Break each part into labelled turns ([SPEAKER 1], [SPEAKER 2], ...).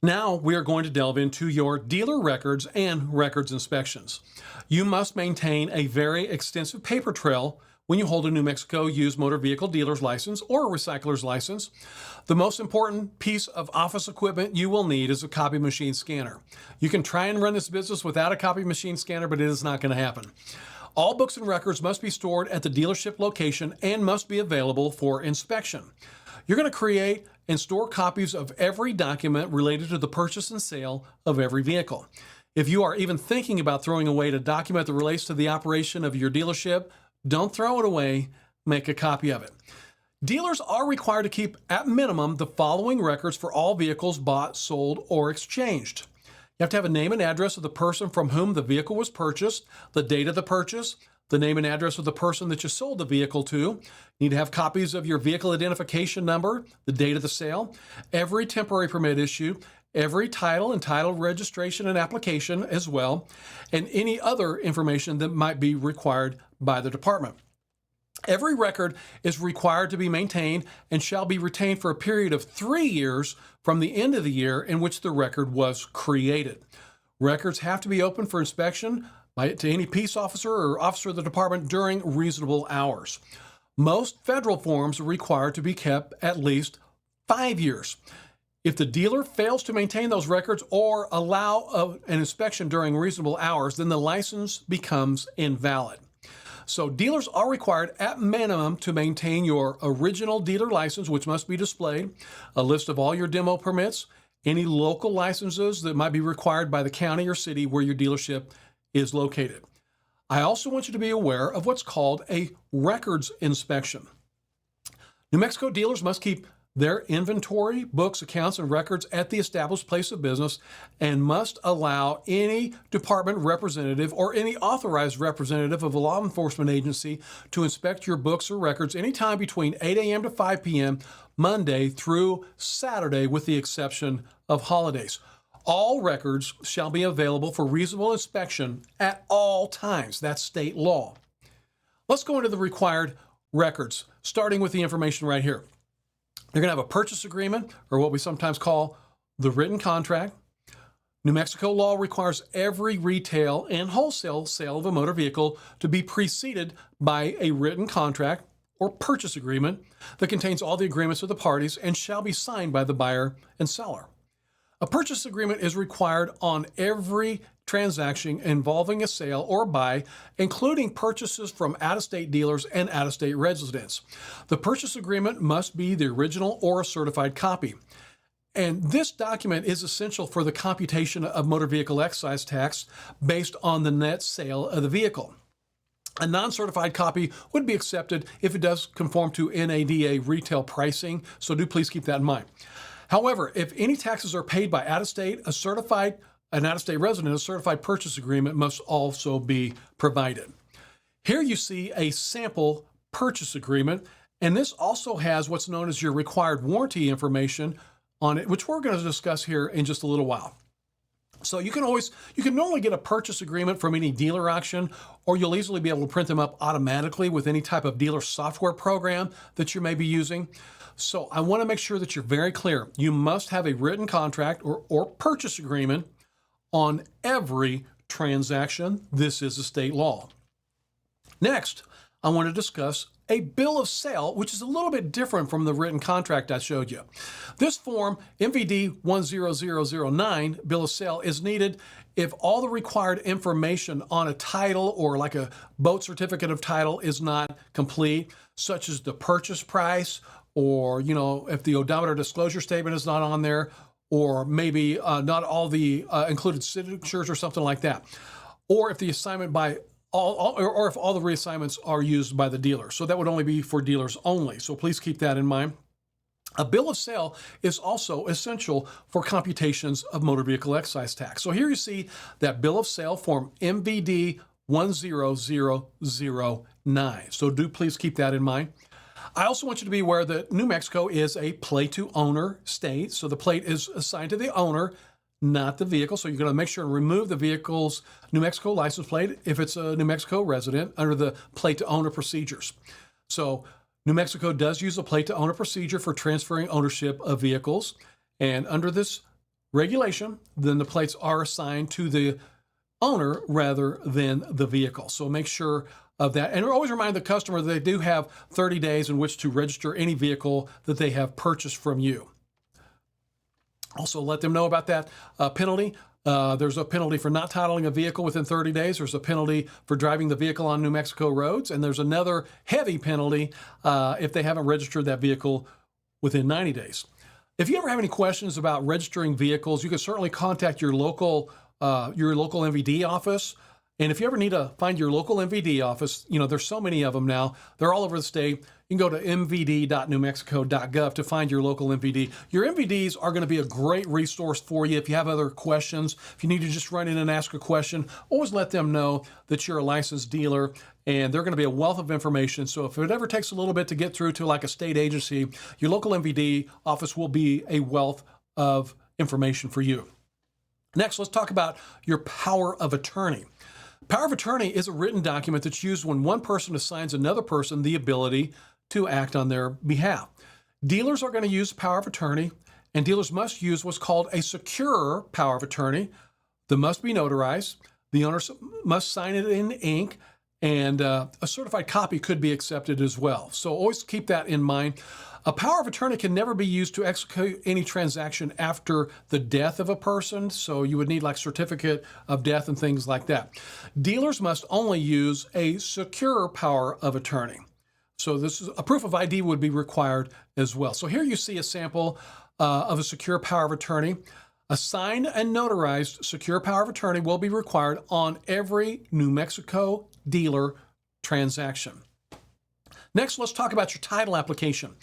[SPEAKER 1] Now we are going to delve into your dealer records and records inspections. You must maintain a very extensive paper trail when you hold a New Mexico used motor vehicle dealer's license or a recycler's license. The most important piece of office equipment you will need is a copy machine scanner. You can try and run this business without a copy machine scanner, but it is not going to happen. All books and records must be stored at the dealership location and must be available for inspection. You're going to create and store copies of every document related to the purchase and sale of every vehicle. If you are even thinking about throwing away a document that relates to the operation of your dealership, don't throw it away, make a copy of it. Dealers are required to keep at minimum the following records for all vehicles bought, sold, or exchanged. You have to have a name and address of the person from whom the vehicle was purchased, the date of the purchase, the name and address of the person that you sold the vehicle to. You need to have copies of your vehicle identification number, the date of the sale, every temporary permit issue, every title and title registration and application as well, and any other information that might be required by the department. Every record is required to be maintained and shall be retained for a period of 3 years from the end of the year in which the record was created. Records have to be open for inspection to any peace officer or officer of the department during reasonable hours. Most federal forms are required to be kept at least 5 years. If the dealer fails to maintain those records or allow an inspection during reasonable hours, then the license becomes invalid. So dealers are required at minimum to maintain your original dealer license, which must be displayed, a list of all your demo permits, any local licenses that might be required by the county or city where your dealership is located. I also want you to be aware of what's called a records inspection. New Mexico dealers must keep their inventory, books, accounts, and records at the established place of business and must allow any department representative or any authorized representative of a law enforcement agency to inspect your books or records anytime between 8 a.m. to 5 p.m. Monday through Saturday, with the exception of holidays. All records shall be available for reasonable inspection at all times. That's state law. Let's go into the required records, starting with the information right here. You're going to have a purchase agreement, or what we sometimes call the written contract. New Mexico law requires every retail and wholesale sale of a motor vehicle to be preceded by a written contract or purchase agreement that contains all the agreements of the parties and shall be signed by the buyer and seller. A purchase agreement is required on every transaction involving a sale or buy, including purchases from out-of-state dealers and out-of-state residents. The purchase agreement must be the original or a certified copy. And this document is essential for the computation of motor vehicle excise tax based on the net sale of the vehicle. A non-certified copy would be accepted if it does conform to NADA retail pricing, so do please keep that in mind. However, if any taxes are paid by out-of-state, an out-of-state resident, a certified purchase agreement must also be provided. Here you see a sample purchase agreement, and this also has what's known as your required warranty information on it, which we're going to discuss here in just a little while. So you can normally get a purchase agreement from any dealer auction, or you'll easily be able to print them up automatically with any type of dealer software program that you may be using. So I want to make sure that you're very clear. You must have a written contract or purchase agreement on every transaction. This is a state law. Next, I want to discuss a bill of sale, which is a little bit different from the written contract I showed you. This form, MVD 10009, bill of sale, is needed if all the required information on a title or like a boat certificate of title is not complete, such as the purchase price, or if the odometer disclosure statement is not on there, or maybe not all the included signatures or something like that, or if the assignment or if all the reassignments are used by the dealer. So that would only be for dealers only. So please keep that in mind. A bill of sale is also essential for computations of motor vehicle excise tax. So here you see that bill of sale form MVD 10009. So do please keep that in mind. I also want you to be aware that New Mexico is a plate-to-owner state. So the plate is assigned to the owner, not the vehicle. So you're going to make sure to remove the vehicle's New Mexico license plate if it's a New Mexico resident under the plate-to-owner procedures. So New Mexico does use a plate-to-owner procedure for transferring ownership of vehicles. And under this regulation, then the plates are assigned to the owner rather than the vehicle. So make sure of that. And always remind the customer that they do have 30 days in which to register any vehicle that they have purchased from you. Also let them know about that penalty. There's a penalty for not titling a vehicle within 30 days. There's a penalty for driving the vehicle on New Mexico roads. And there's another heavy penalty if they haven't registered that vehicle within 90 days. If you ever have any questions about registering vehicles, you can certainly contact your local MVD office. And if you ever need to find your local MVD office, there's so many of them now. They're all over the state. You can go to mvd.newmexico.gov to find your local MVD. Your MVDs are going to be a great resource for you if you have other questions. If you need to just run in and ask a question, always let them know that you're a licensed dealer, and they're going to be a wealth of information. So if it ever takes a little bit to get through to like a state agency, your local MVD office will be a wealth of information for you. Next, let's talk about your power of attorney. Power of attorney is a written document that's used when one person assigns another person the ability to act on their behalf. Dealers are going to use power of attorney, and dealers must use what's called a secure power of attorney that must be notarized. The owner must sign it in ink, and a certified copy could be accepted as well. So always keep that in mind. A power of attorney can never be used to execute any transaction after the death of a person, so you would need like certificate of death and things like that. Dealers must only use a secure power of attorney. So this is a proof of ID would be required as well. So here you see a sample of a secure power of attorney. A signed and notarized secure power of attorney will be required on every New Mexico dealer transaction. Next, let's talk about your title application.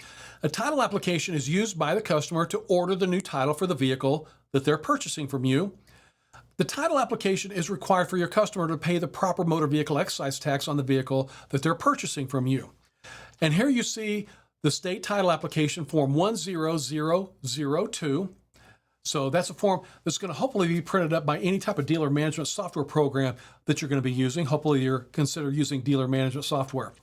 [SPEAKER 1] A title application is used by the customer to order the new title for the vehicle that they're purchasing from you. The title application is required for your customer to pay the proper motor vehicle excise tax on the vehicle that they're purchasing from you. And here you see the state title application form 10002. So that's a form that's going to hopefully be printed up by any type of dealer management software program that you're going to be using. Hopefully you're consider using dealer management software.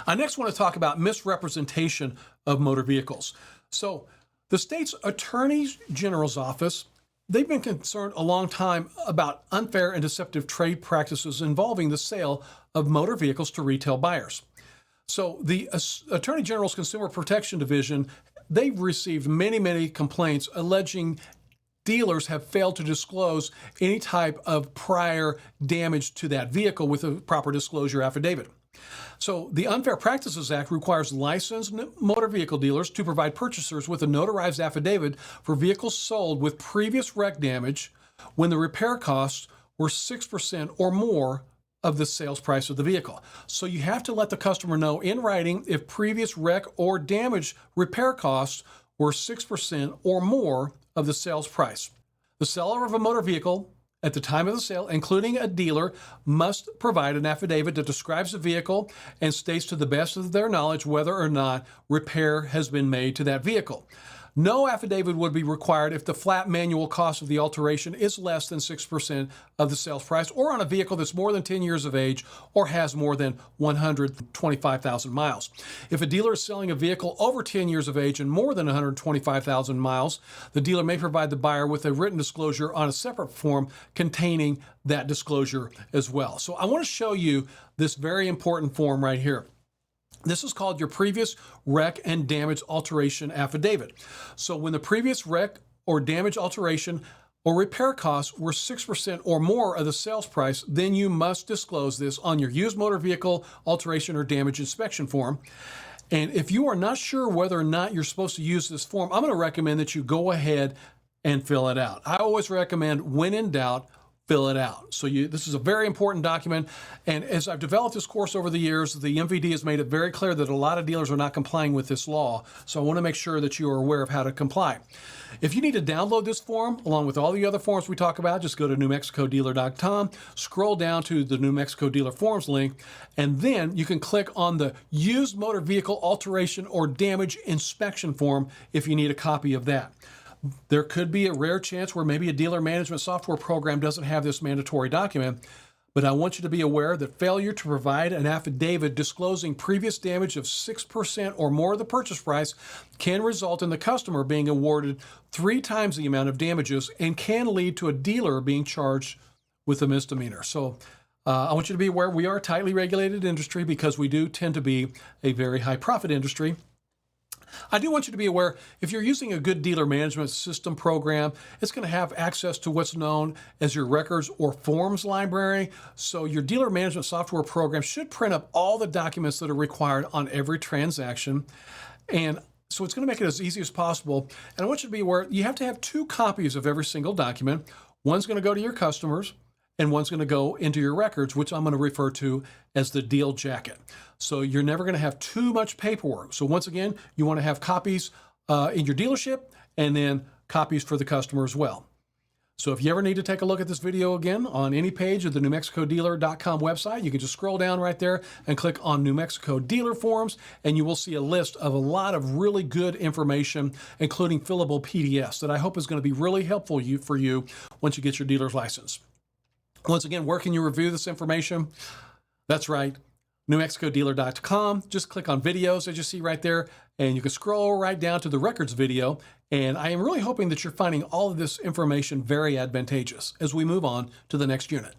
[SPEAKER 1] I next want to talk about misrepresentation of motor vehicles. So the state's Attorney General's office, they've been concerned a long time about unfair and deceptive trade practices involving the sale of motor vehicles to retail buyers. So the Attorney General's Consumer Protection Division, they've received many complaints alleging dealers have failed to disclose any type of prior damage to that vehicle with a proper disclosure affidavit. So the Unfair Practices Act requires licensed motor vehicle dealers to provide purchasers with a notarized affidavit for vehicles sold with previous wreck damage when the repair costs were 6% or more of the sales price of the vehicle. So you have to let the customer know in writing if previous wreck or damage repair costs were 6% or more of the sales price. The seller of a motor vehicle at the time of the sale, including a dealer, must provide an affidavit that describes the vehicle and states to the best of their knowledge whether or not repair has been made to that vehicle. No affidavit would be required if the flat manual cost of the alteration is less than 6% of the sales price, or on a vehicle that's more than 10 years of age or has more than 125,000 miles. If a dealer is selling a vehicle over 10 years of age and more than 125,000 miles, the dealer may provide the buyer with a written disclosure on a separate form containing that disclosure as well. So I want to show you this very important form right here. This is called your previous wreck and damage alteration affidavit. So when the previous wreck or damage alteration or repair costs were 6% or more of the sales price, then you must disclose this on your used motor vehicle alteration or damage inspection form. And if you are not sure whether or not you're supposed to use this form, I'm going to recommend that you go ahead and fill it out. I always recommend, when in doubt, fill it out. So this is a very important document. And as I've developed this course over the years, the MVD has made it very clear that a lot of dealers are not complying with this law. So I want to make sure that you are aware of how to comply. If you need to download this form, along with all the other forms we talk about, just go to newmexicodealer.com, scroll down to the New Mexico Dealer Forms link, and then you can click on the Used Motor Vehicle Alteration or Damage Inspection form if you need a copy of that. There could be a rare chance where maybe a dealer management software program doesn't have this mandatory document, But I want you to be aware that failure to provide an affidavit disclosing previous damage of 6% or more of the purchase price can result in the customer being awarded 3 times the amount of damages and can lead to a dealer being charged with a misdemeanor. So I want you to be aware we are a tightly regulated industry because we do tend to be a very high profit industry. I do want you to be aware, if you're using a good dealer management system program, it's going to have access to what's known as your records or forms library. So your dealer management software program should print up all the documents that are required on every transaction. And so it's going to make it as easy as possible. And I want you to be aware, you have to have 2 copies of every single document. One's going to go to your customers, and one's going to go into your records, which I'm going to refer to as the deal jacket. So you're never going to have too much paperwork. So once again, you want to have copies in your dealership and then copies for the customer as well. So if you ever need to take a look at this video again on any page of the NewMexicoDealer.com website, you can just scroll down right there and click on New Mexico Dealer Forms, and you will see a list of a lot of really good information, including fillable PDFs that I hope is going to be really helpful for you once you get your dealer's license. Once again, where can you review this information? That's right, NewMexicoDealer.com. Just click on videos as you see right there, and you can scroll right down to the records video. And I am really hoping that you're finding all of this information very advantageous as we move on to the next unit.